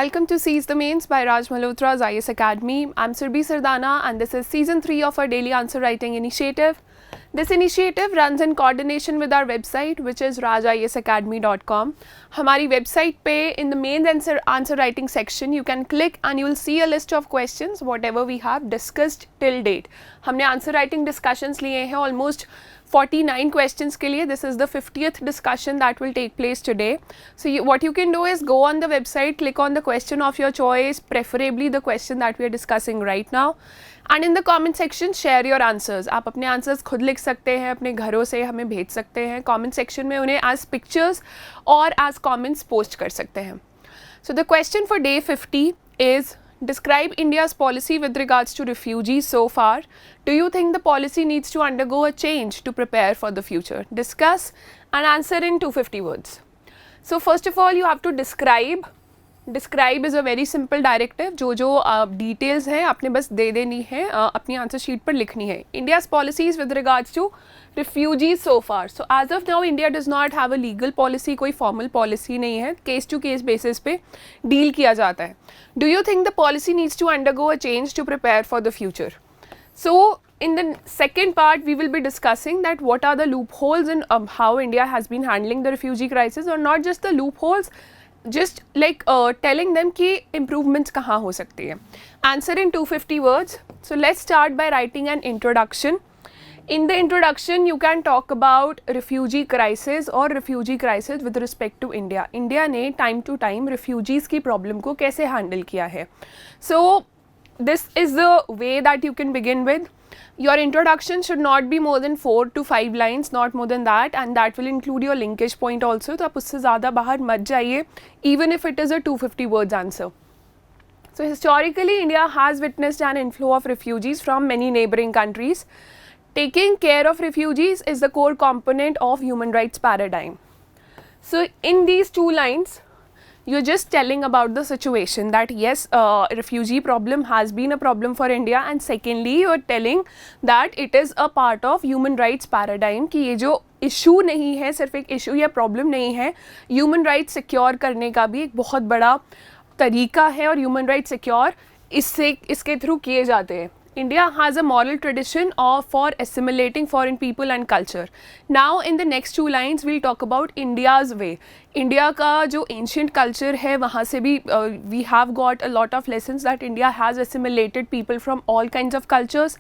Welcome to Seize the Mains by Malhotra's IS Academy. I'm Surbhi Sardana and this is Season 3 of our Daily Answer Writing Initiative. This initiative runs in coordination with our website which is rajisacademy.com. हमारी website पे in the main answer writing section you can click and you will see a list of questions whatever we have discussed till date. हमने answer writing discussions लिए हैं almost 49 questions के लिए. This is the 50th discussion that will take place today. So what you can do is go on the website, click on the question of your choice, preferably the question that we are discussing right now. And in the comment section share your answers. आप अपने answers खुद लिख सकते हैं, अपने घरों से हमें भेज सकते हैं. Comment section में उन्हें as pictures और as comments post कर सकते हैं. So the question for day 50 is describe India's policy with regards to refugees so far. Do you think the policy needs to undergo a change to prepare for the future? Discuss and answer in 250 words. So first of all you have to describe. Describe is a very simple directive. जो details हैं आपने बस दे देनी है, अपनी answer sheet पर लिखनी है. India's policies with regards to refugees so far. So as of now India does not have a legal policy, कोई formal policy नहीं है. Case to case basis पे deal किया जाता है. Do you think the policy needs to undergo a change to prepare for the future? So in the second part we will be discussing that what are the loopholes in how India has been handling the refugee crisis, or not just the loopholes, just like telling them कि improvements कहाँ हो सकती है. Answer in 250 words. So let's start by writing an introduction. In the introduction you can talk about refugee crisis or refugee crisis with respect to India. India ने time to time refugees की problem को कैसे handle किया है. So this is the way that you can begin with. Your introduction should not be more than 4 to 5 lines, not more than that, and that will include your linkage point also. तो आप उससे ज़्यादा बाहर मत जाइए, even if it is a 250 words answer. So historically, India has witnessed an inflow of refugees from many neighboring countries. Taking care of refugees is the core component of human rights paradigm. So in these 2 lines, you're just telling about the situation that yes, refugee problem has been a problem for India, and secondly you're telling that it is a part of human rights paradigm कि ये जो issue नहीं है, सिर्फ एक issue या problem नहीं है, human rights secure करने का भी एक बहुत बड़ा तरीका है और human rights secure इसके through किए जाते हैं. India has a moral tradition for assimilating foreign people and culture. Now in the next 2 lines we'll talk about India's way. India का जो ancient culture है वहाँ से भी we have got a lot of lessons that India has assimilated people from all kinds of cultures,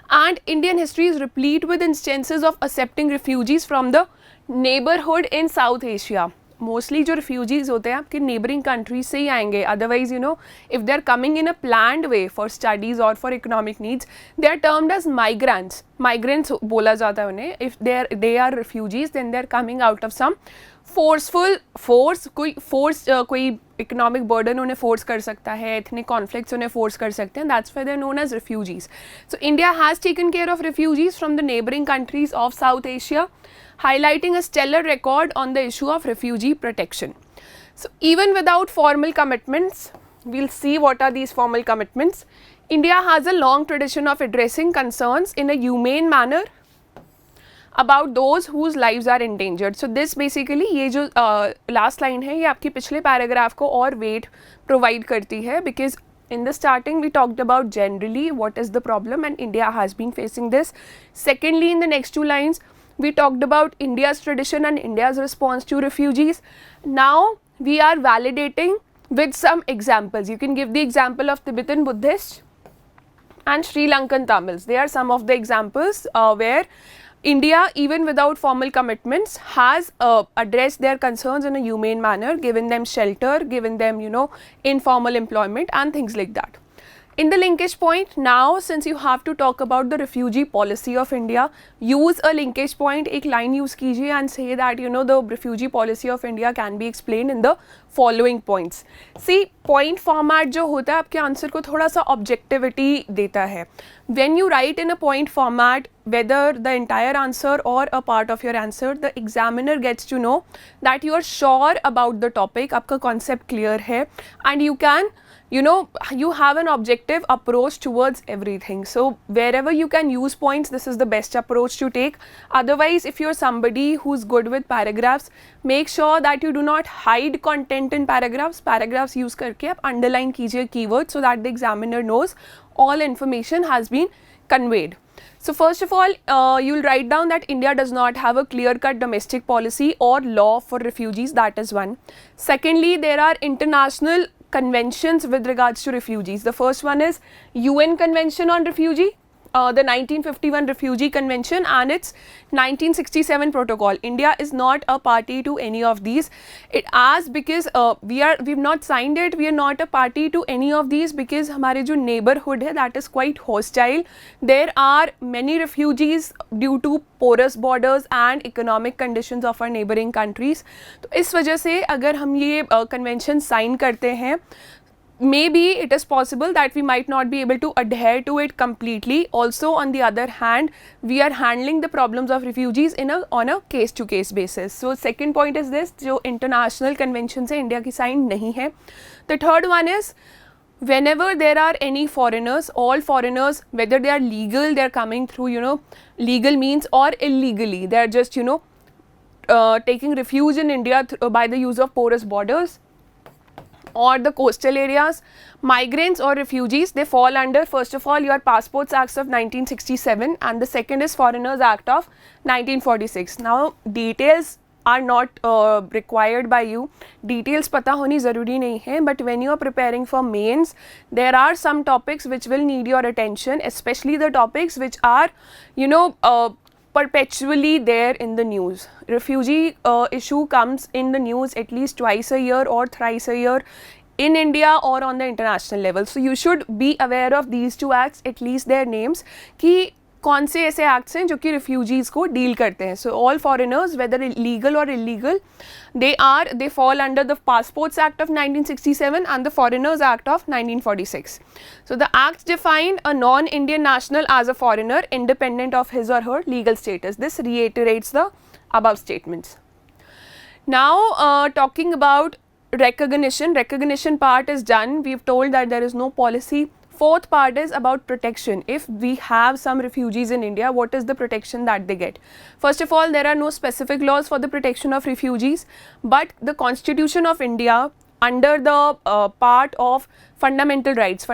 and Indian history is replete with instances of accepting refugees from the neighborhood in South Asia. Mostly जो refugees होते हैं आपके neighboring countries से ही आएंगे. Otherwise, you know, if they are coming in a planned way for studies or for economic needs, they are termed as migrants. Migrants बोला जाता है उन्हें. If they are refugees, then they are coming out of some कोई economic burden उन्हें force कर सकता है, ethnic conflicts उन्हें force कर सकते हैं. That's why they are known as refugees. So India has taken care of refugees from the neighboring countries of South Asia, highlighting a stellar record on the issue of refugee protection. So even without formal commitments, we'll see what are these formal commitments. India has a long tradition of addressing concerns in a humane manner about those whose lives are endangered. So this basically ये जो last line है ये आपकी पिछले paragraph को और weight provide करती है, because in the starting we talked about generally what is the problem and India has been facing this. Secondly, in the next 2 lines we talked about India's tradition and India's response to refugees. Now we are validating with some examples. You can give the example of Tibetan Buddhists and Sri Lankan Tamils. They are some of the examples where India, even without formal commitments, has addressed their concerns in a humane manner, given them shelter, given them, you know, informal employment and things like that. In the linkage point, now since you have to talk about the refugee policy of India, use a linkage point, एक line use कीजिए and say that, you know, the refugee policy of India can be explained in the following points. See, point format जो होता है आपके answer को थोड़ा सा objectivity देता है. When you write in a point format whether the entire answer or a part of your answer, the examiner gets to know that you are sure about the topic, आपका concept clear है, and you can, you know, you have an objective approach towards everything. So wherever you can use points, this is the best approach to take. Otherwise, if you're somebody who's good with paragraphs, make sure that you do not hide content in paragraphs. Paragraphs use करके आप underline कीजिए keywords so that the examiner knows all information has been conveyed. So first of all, you'll write down that India does not have a clear-cut domestic policy or law for refugees. That is one. Secondly, there are international conventions with regards to refugees. The first one is UN Convention on Refugee, the 1951 Refugee Convention and its 1967 Protocol. India is not a party to any of these. It as because we've not signed it, we are not a party to any of these because हमारे जो neighborhood है that is quite hostile. There are many refugees due to porous borders and economic conditions of our neighboring countries. तो इस वजह से अगर हम ये convention sign करते हैं, maybe it is possible that we might not be able to adhere to it completely. Also, on the other hand, we are handling the problems of refugees on a case to case basis. So second point is this, जो international conventions है India की sign नहीं है. The third one is whenever there are any foreigners, all foreigners, whether they are legal, they are coming through, you know, legal means or illegally, they are just, you know, taking refuge in India by the use of porous borders or the coastal areas, migrants or refugees, they fall under first of all your Passports Acts of 1967 and the second is Foreigners Act of 1946. Now details are not required by you, details पता होनी ज़रूरी नहीं है, but when you are preparing for mains, there are some topics which will need your attention, especially the topics which are, you know, perpetually there in the news. Refugee issue comes in the news at least twice a year or thrice a year in India or on the international level. So you should be aware of these two acts, at least their names, कि कौन से ऐसे acts हैं जो कि refugees को deal करते हैं. So all foreigners, whether legal or illegal, they fall under the Passports Act of 1967 and the Foreigners Act of 1946. So the acts define a non-Indian national as a foreigner independent of his or her legal status. This reiterates the above statements. Now talking about recognition part is done. We've told that there is no policy. Fourth part is about protection. If we have some refugees in India, what is the protection that they get? First of all, there are no specific laws for the protection of refugees, but the Constitution of India under the part of fundamental rights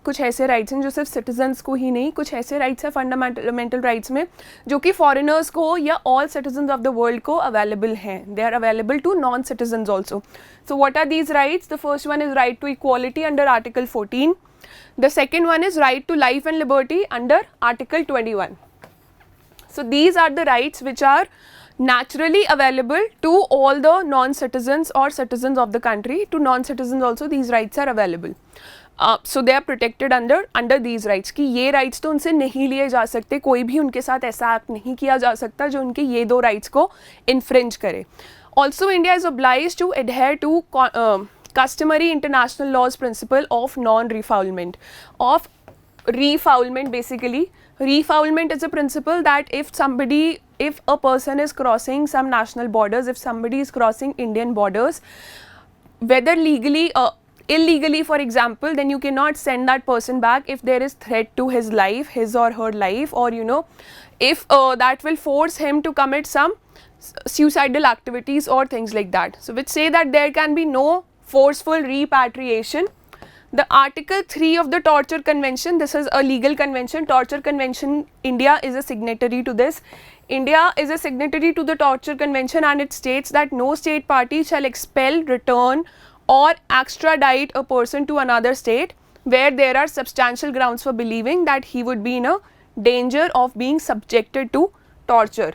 कुछ ऐसे rights हैं जो सिर्फ citizens को ही नहीं, कुछ ऐसे rights हैं fundamental rights में जो कि foreigners को या all citizens of the world को available हैं. They are available to non-citizens also. So what are these rights? The first one is right to equality under Article 14. The second one is right to life and liberty under Article 21. So these are the rights which are naturally available to all the non-citizens or citizens of the country. To non-citizens also these rights are available. So they are protected under these rights कि ये rights तो उनसे नहीं लिए जा सकते, कोई भी उनके साथ ऐसा act नहीं किया जा सकता जो उनके ये दो rights को infringe करे. Also India is obliged to adhere to customary international laws principle of non-refoulement. Of refoulement basically, refoulement is a principle that if a person is crossing some national borders, if somebody is crossing Indian borders, whether legally illegally for example, then you cannot send that person back if there is threat to his life, his or her life, or you know, if that will force him to commit some suicidal activities or things like that. So which say that there can be no forceful repatriation. The Article 3 of the Torture Convention, this is a legal convention, Torture Convention, India is a signatory to this. India is a signatory to the Torture Convention and it states that no state party shall expel, return or extradite a person to another state where there are substantial grounds for believing that he would be in a danger of being subjected to torture.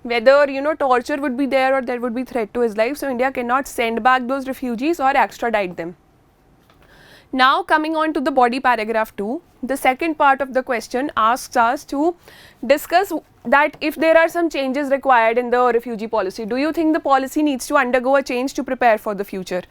Whether, you know, torture would be there or there would be threat to his life, so India cannot send back those refugees or extradite them. Now coming on to the body paragraph 2, the second part of the question asks us to discuss that if there are some changes required in the refugee policy, do you think the policy needs to undergo a change to prepare for the future?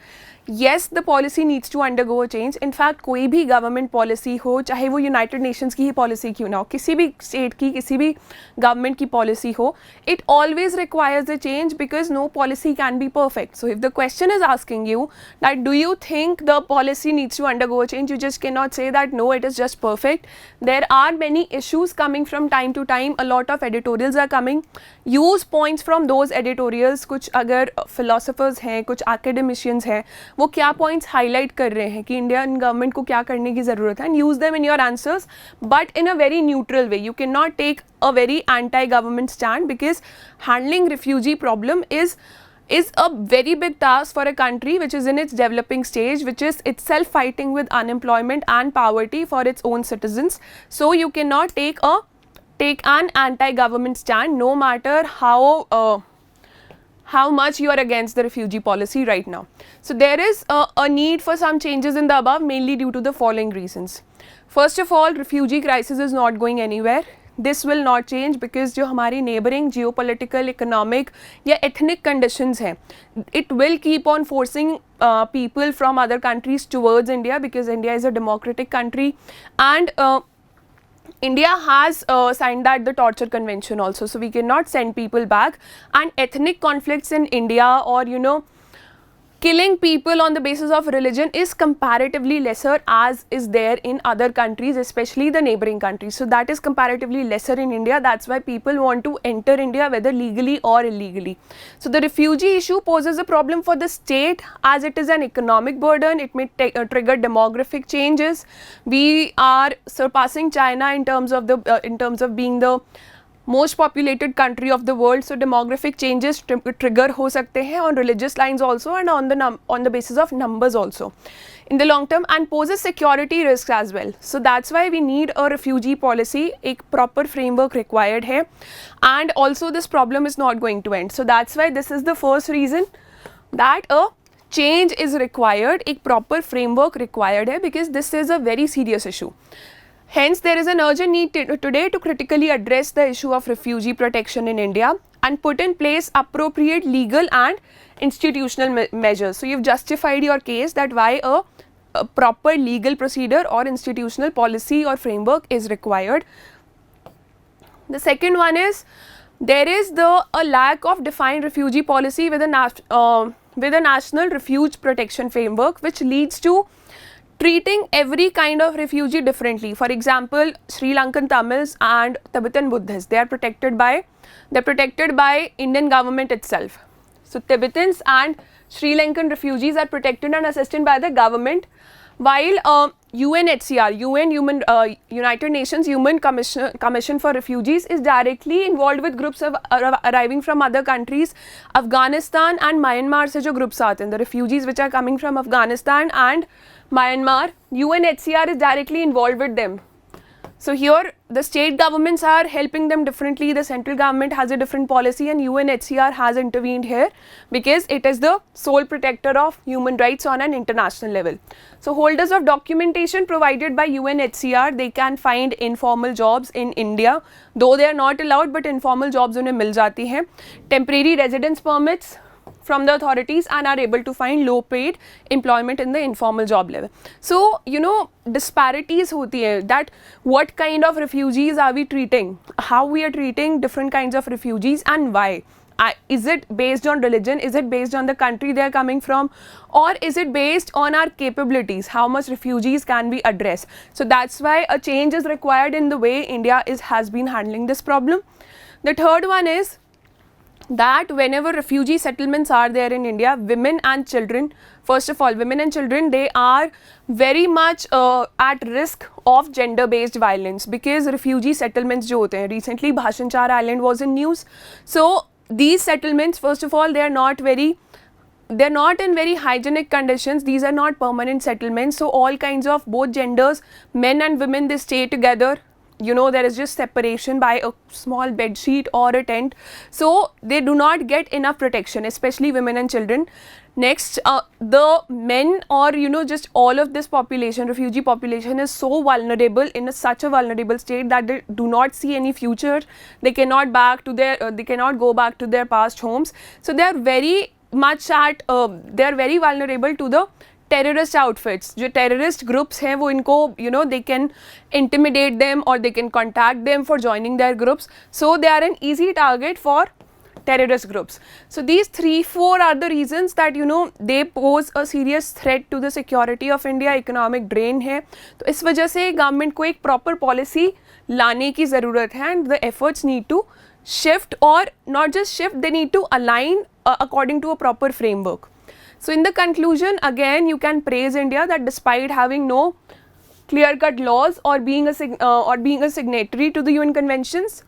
Yes, the policy needs to undergo a change. In fact, कोई भी government policy हो, चाहे वो United Nations की ही policy क्यों ना हो, किसी भी state की, किसी भी government की policy हो, it always requires a change because no policy can be perfect. So if the question is asking you that do you think the policy needs to undergo a change, you just cannot say that no, it is just perfect. There are many issues coming from time to time. A lot of editorials are coming. Use points from those editorials. कुछ अगर philosophers हैं, कुछ academicians हैं, वो क्या points highlight कर रहे हैं कि इंडियन गवर्नमेंट को क्या करने की ज़रूरत है, and use them in your answers but in a very neutral way. You can not take a very anti government stand because handling refugee problem is a very big task for a country which is in its developing stage, which is itself fighting with unemployment and poverty for its own citizens. So you cannot take an anti-government stand no matter how much you are against the refugee policy right now. So there is a need for some changes in the above, mainly due to the following reasons. First of all, refugee crisis is not going anywhere. This will not change because जो हमारी neighboring geopolitical, economic या ethnic conditions हैं, it will keep on forcing people from other countries towards India because India is a democratic country, and India has signed that the torture convention also, so we cannot send people back. And ethnic conflicts in India, or killing people on the basis of religion, is comparatively lesser as is there in other countries, especially the neighboring countries. So that is comparatively lesser in India. That's why people want to enter India, whether legally or illegally. So the refugee issue poses a problem for the state as it is an economic burden. It may trigger demographic changes. We are surpassing China in terms of being the most populated country of the world, so demographic changes trigger हो सकते हैं on religious lines also, and on the basis of numbers also in the long term, and poses security risks as well. So that's why we need a refugee policy. एक proper framework required है, and also this problem is not going to end. So that's why this is the first reason that a change is required. एक proper framework required है because this is a very serious issue. Hence, there is an urgent need today to critically address the issue of refugee protection in India and put in place appropriate legal and institutional measures. So, you've justified your case that why a proper legal procedure or institutional policy or framework is required. The second one is there is a lack of defined refugee policy with a national refuge protection framework, which leads to treating every kind of refugee differently. For example, Sri Lankan Tamils and Tibetan Buddhists, they are protected by Indian government itself. So Tibetans and Sri Lankan refugees are protected and assisted by the government, while UNHCR, United Nations Human Commission for Refugees, is directly involved with groups arriving from other countries. Afghanistan and Myanmar से जो groups आते हैं, the refugees which are coming from Afghanistan and Myanmar, UNHCR is directly involved with them. So here the state governments are helping them differently, the central government has a different policy, and UNHCR has intervened here because it is the sole protector of human rights on an international level. So holders of documentation provided by UNHCR, they can find informal jobs in India, though they are not allowed, but informal jobs उन्हें मिल जाती हैं. Temporary residence permits from the authorities, and are able to find low paid employment in the informal job level. So disparities hoti hai, that what kind of refugees are we treating, how we are treating different kinds of refugees, and why. Is it based on religion, is it based on the country they are coming from, or is it based on our capabilities, how much refugees can we address. So that's why a change is required in the way India has been handling this problem. The third one is that whenever refugee settlements are there in India, women and children, first of all, women and children, they are very much at risk of gender-based violence, because refugee settlements जो होते हैं, recently Bhashanchar Island was in news. So these settlements, first of all, they are not in very hygienic conditions. These are not permanent settlements. So all kinds of both genders, men and women, they stay together there is just separation by a small bed sheet or a tent. So they do not get enough protection, especially women and children. Next, the men or just all of this population, refugee population, is so vulnerable, in such a vulnerable state that they do not see any future. They cannot they cannot go back to their past homes. So they are very much they are very vulnerable to the terrorist outfits. जो terrorist groups हैं वो इनको they can intimidate them or they can contact them for joining their groups. So they are an easy target for terrorist groups. So these 3-4 are the reasons that they pose a serious threat to the security of India. Economic drain है, तो इस वजह से government को एक proper policy लाने की ज़रूरत है, and the efforts need to shift, or not just shift, they need to align according to a proper framework. So in the conclusion, again you can praise India that despite having no clear-cut laws or being a signatory to the UN conventions,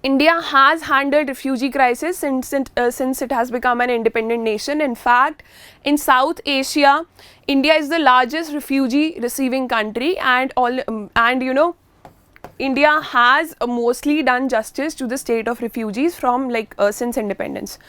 India has handled refugee crisis since it has become an independent nation. In fact, in South Asia, India is the largest refugee receiving country, and India has mostly done justice to the state of refugees from since independence.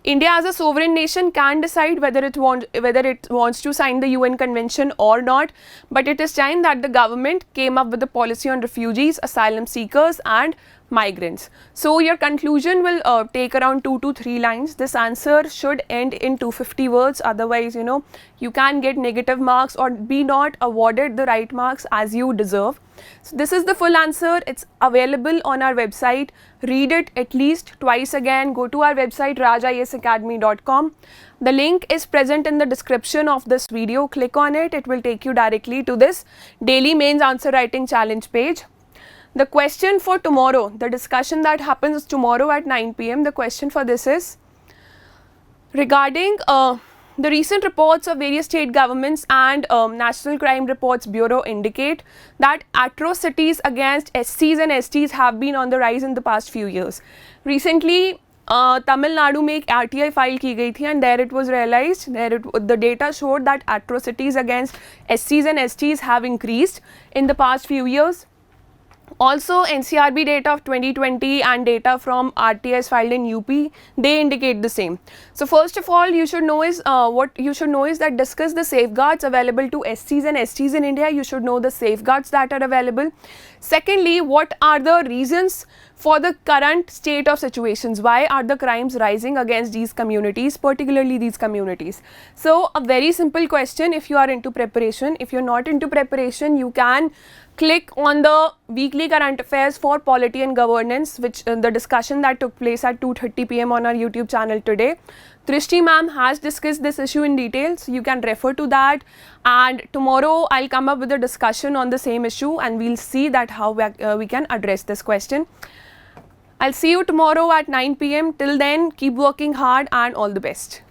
India as a sovereign nation can decide whether it wants to sign the UN convention or not, but it is time that the government came up with a policy on refugees, asylum seekers and migrants. So your conclusion will take around 2 to 3 lines. This answer should end in 250 words, otherwise you can get negative marks or be not awarded the right marks as you deserve. So this is the full answer. It's available on our website. Read it at least twice again. Go to our website rajisacademy.com. The link is present in the description of this video. Click on it. It will take you directly to this daily mains answer writing challenge page. The question for tomorrow, the discussion that happens tomorrow at 9 PM, the question for this is regarding the recent reports of various state governments and National Crime Reports Bureau indicate that atrocities against SCs and STs have been on the rise in the past few years. Recently, Tamil Nadu में एक RTI file की गई थी, and there it was realized, the data showed that atrocities against SCs and STs have increased in the past few years. Also, NCRB data of 2020 and data from RTIs filed in UP, they indicate the same. So first of all, you should know is that discuss the safeguards available to SCs and STs in India. You should know the safeguards that are available. Secondly, what are the reasons for the current state of situations? Why are the crimes rising against these communities, particularly these communities? So a very simple question if you are into preparation. If you're not into preparation, you can click on the weekly current affairs for polity and governance, which the discussion that took place at 2:30 PM on our YouTube channel today. Trishti ma'am has discussed this issue in detail, so you can refer to that, and tomorrow I'll come up with a discussion on the same issue and we'll see that how we can address this question. I'll see you tomorrow at 9 PM. Till then, keep working hard and all the best.